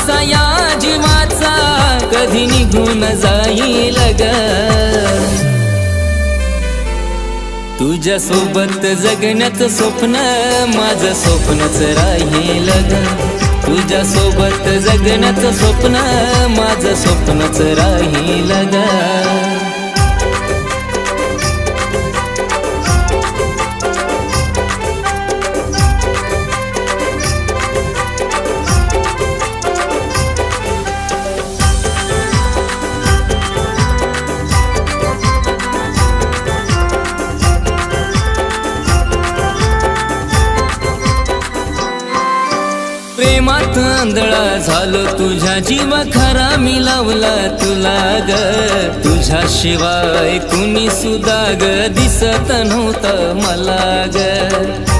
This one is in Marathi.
श्वासा या जीवाचा कधी निघून जाईल ग तुझ्या सोबत जगण्याचं स्वप्न माझं स्वप्नच राहील ग तुझ्या सोबत जगण्याचं स्वप्न माझं स्वप्नच राहील ग प्रेमात आंधळा झालो तुझ्या जीवा खरा मी लावला तुला ग तुझ्याशिवाय कुणी सुद्धा ग दिसत नव्हतं मला ग